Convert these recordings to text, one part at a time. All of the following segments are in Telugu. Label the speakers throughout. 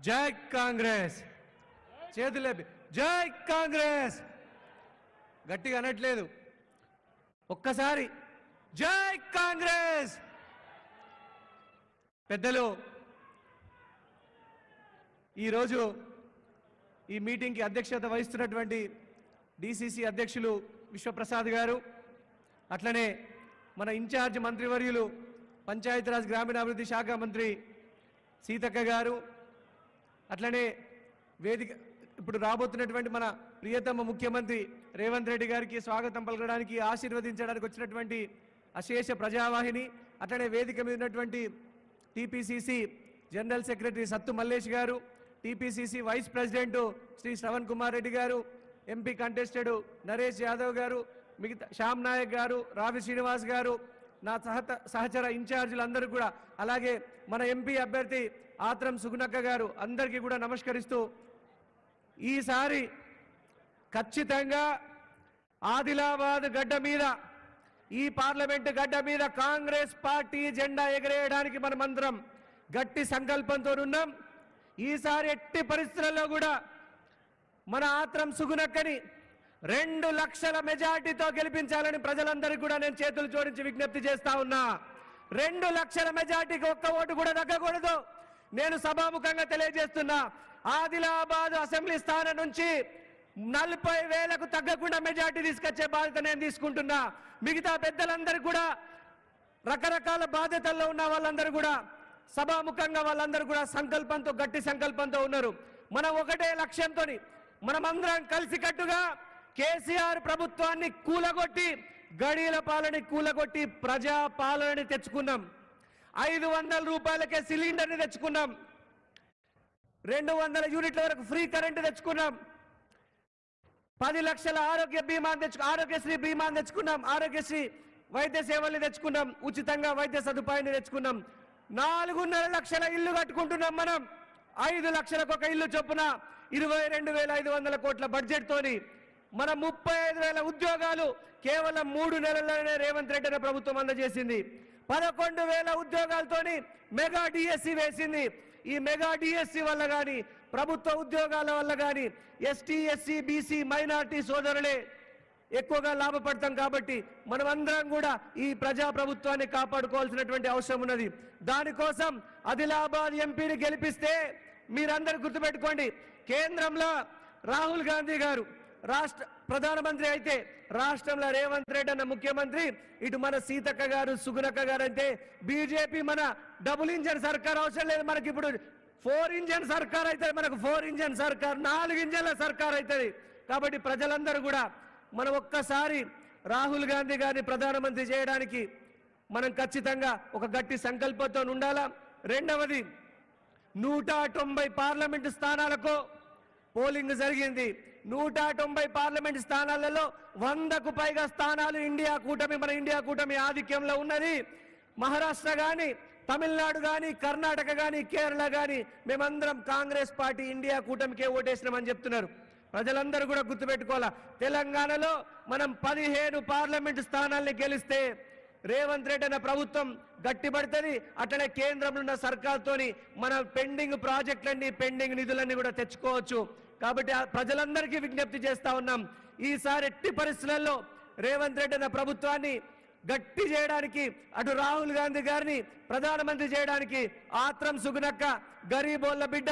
Speaker 1: జై కాంగ్రెస్ చేతులేపి జై కాంగ్రెస్ గట్టిగా అనట్లేదు ఒక్కసారి జై కాంగ్రెస్ పెద్దలు ఈరోజు ఈ మీటింగ్కి అధ్యక్షత వహిస్తున్నటువంటి డిసిసి అధ్యక్షులు విశ్వప్రసాద్ గారు అట్లనే మన ఇన్ఛార్జ్ మంత్రివర్యులు పంచాయతీరాజ్ గ్రామీణాభివృద్ధి శాఖ మంత్రి సీతక్క గారు అట్లనే వేదిక ఇప్పుడు రాబోతున్నటువంటి మన ప్రియతమ ముఖ్యమంత్రి రేవంత్ రెడ్డి గారికి స్వాగతం పలకడానికి ఆశీర్వదించడానికి వచ్చినటువంటి అశేష ప్రజావాహిని అట్లనే వేదిక మీద ఉన్నటువంటి TPCC general secretary Sattu Mallesh garu TPCC vice president Shri Shravan Kumar Reddy garu MP contested Naresh Yadav గారు మిగతా శ్యామ్ నాయక్ గారు రావి శ్రీనివాస్ గారు నా సహచర ఇన్ఛార్జీలందరూ కూడా అలాగే మన ఎంపీ అభ్యర్థి ఆత్రం సుగుణక్క గారు అందరికీ కూడా నమస్కరిస్తూ ఈసారి ఖచ్చితంగా ఆదిలాబాద్ గడ్డ మీద ఈ పార్లమెంటు గడ్డ మీద కాంగ్రెస్ పార్టీ జెండా ఎగరేయడానికి మనమందరం గట్టి సంకల్పంతో ఉన్నాం ఈసారి ఎట్టి పరిస్థితుల్లో కూడా మన ఆత్రం సుగుణక్కని 2 లక్షల మెజార్టీతో గెలిపించాలని ప్రజలందరికీ కూడా నేను చేతులు జోడించి విజ్ఞప్తి చేస్తా ఉన్నా 2 లక్షల మెజార్టీకి ఒక్క ఓటు కూడా తగ్గకూడదు నేను సభాముఖంగా తెలియజేస్తున్నా ఆదిలాబాద్ అసెంబ్లీ స్థానం నుంచి 40,000కు తగ్గకుండా మెజార్టీ తీసుకొచ్చే బాధ్యత నేను తీసుకుంటున్నా మిగతా పెద్దలందరూ కూడా రకరకాల బాధ్యతల్లో ఉన్న వాళ్ళందరూ కూడా సభాముఖంగా వాళ్ళందరూ కూడా సంకల్పంతో గట్టి సంకల్పంతో ఉన్నారు మనం ఒకటే లక్ష్యంతో మనమందరం కలిసికట్టుగా కేసీఆర్ ప్రభుత్వాన్ని కూలగొట్టి గడియల పాలన కూలగొట్టి ప్రజా పాలనని తెచ్చుకున్నాం 500 రూపాయలకే సిలిండర్ని తెచ్చుకున్నాం 200 యూనిట్ల వరకు ఫ్రీ కరెంటు తెచ్చుకున్నాం 10 లక్షల ఆరోగ్యశ్రీ బీమాని తెచ్చుకున్నాం ఆరోగ్యశ్రీ వైద్య సేవల్ని తెచ్చుకున్నాం ఉచితంగా వైద్య సదుపాయాన్ని తెచ్చుకున్నాం 4.5 లక్షల ఇల్లు కట్టుకుంటున్నాం మనం 5 లక్షలకు ఒక ఇల్లు చొప్పున 22,500 కోట్ల బడ్జెట్ తోని మన 35,000 ఉద్యోగాలు కేవలం 3 నెలల్లోనే రేవంత్ రెడ్డి ప్రభుత్వం అందజేసింది 11,000 ఉద్యోగాలతోని మెగా డిఎస్సి వేసింది ఈ మెగా డిఎస్సి వల్ల కానీ ప్రభుత్వ ఉద్యోగాల వల్ల కానీ ఎస్టీ ఎస్సీ బీసీ మైనారిటీ సోదరులే ఎక్కువగా లాభపడతాం కాబట్టి మనమందరం కూడా ఈ ప్రజా ప్రభుత్వాన్ని కాపాడుకోవాల్సినటువంటి అవసరం ఉన్నది దానికోసం ఆదిలాబాద్ ఎంపీని గెలిపిస్తే మీరందరూ గుర్తుపెట్టుకోండి కేంద్రంలో రాహుల్ గాంధీ గారు రాష్ట్ర ప్రధానమంత్రి అయితే రాష్ట్రంలో రేవంత్ రెడ్డి అన్న ముఖ్యమంత్రి ఇటు మన సీతక్క గారు సుగుణక్క గారు అంటే బీజేపీ మన డబుల్ ఇంజన్ సర్కార్ అవసరం లేదు మనకి ఇప్పుడు 4 ఇంజన్ సర్కార్ అవుతుంది మనకు 4 ఇంజన్ సర్కార్ 4 ఇంజన్ల సర్కార్ అవుతుంది కాబట్టి ప్రజలందరూ కూడా మనం ఒక్కసారి రాహుల్ గాంధీ గారిని ప్రధానమంత్రి చేయడానికి మనం ఖచ్చితంగా ఒక గట్టి సంకల్పంతో ఉండాలా రెండవది 190 పార్లమెంటు స్థానాలకు పోలింగ్ జరిగింది 190 పార్లమెంట్ స్థానాలలో 100కు పైగా స్థానాలు మన ఇండియా కూటమి ఆధిక్యంలో ఉన్నది మహారాష్ట్ర గాని తమిళనాడు గాని కర్ణాటక గాని కేరళ గాని మేమందరం కాంగ్రెస్ పార్టీ ఇండియా కూటమికే ఓటేసినామని చెప్తున్నారు ప్రజలందరూ కూడా గుర్తుపెట్టుకోవాలా తెలంగాణలో మనం 15 పార్లమెంట్ స్థానాల్ని గెలిస్తే రేవంత్ రెడ్డి అన్న ప్రభుత్వం గట్టిపడుతుంది అట్లనే కేంద్రంలో ఉన్న సర్కార్తోని మన పెండింగ్ ప్రాజెక్టులన్నీ పెండింగ్ నిధులన్నీ కూడా తెచ్చుకోవచ్చు కాబట్టి ప్రజలందరికీ విజ్ఞప్తి చేస్తా ఉన్నాం ఈసారి ఎట్టి పరిస్థితుల్లో రేవంత్ రెడ్డి అన్న ప్రభుత్వాన్ని గట్టి చేయడానికి అటు రాహుల్ గాంధీ గారిని ప్రధానమంత్రి చేయడానికి ఆత్రం సుగుణక్క గరీబోళ్ళ బిడ్డ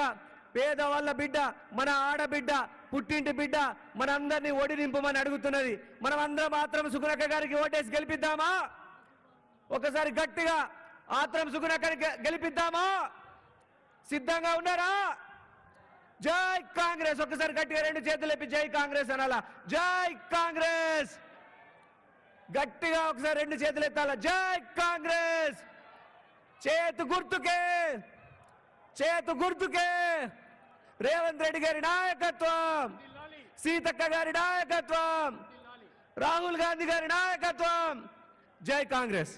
Speaker 1: పేదవాళ్ళ బిడ్డ మన ఆడబిడ్డ పుట్టింటి బిడ్డ మనందరినీ ఓడి నింపమని అడుగుతున్నది మనం అందరం ఆత్రం సుగుణక్క గారికి ఓటేసి గెలిపిద్దామా ఒకసారి గట్టిగా ఆత్రం సుగుణక్కని గెలిపిద్దామా సిద్ధంగా ఉన్నారా జై కాంగ్రెస్ ఒకసారి గట్టిగా 2 చేతులు ఎత్తి జై కాంగ్రెస్ అనాలా జై కాంగ్రెస్ గట్టిగా ఒకసారి 2 చేతులు ఎత్తాలా జై కాంగ్రెస్ చేతు గుర్తుకే రేవంత్ రెడ్డి గారి నాయకత్వం సీతక్క గారి నాయకత్వం రాహుల్ గాంధీ గారి నాయకత్వం జై కాంగ్రెస్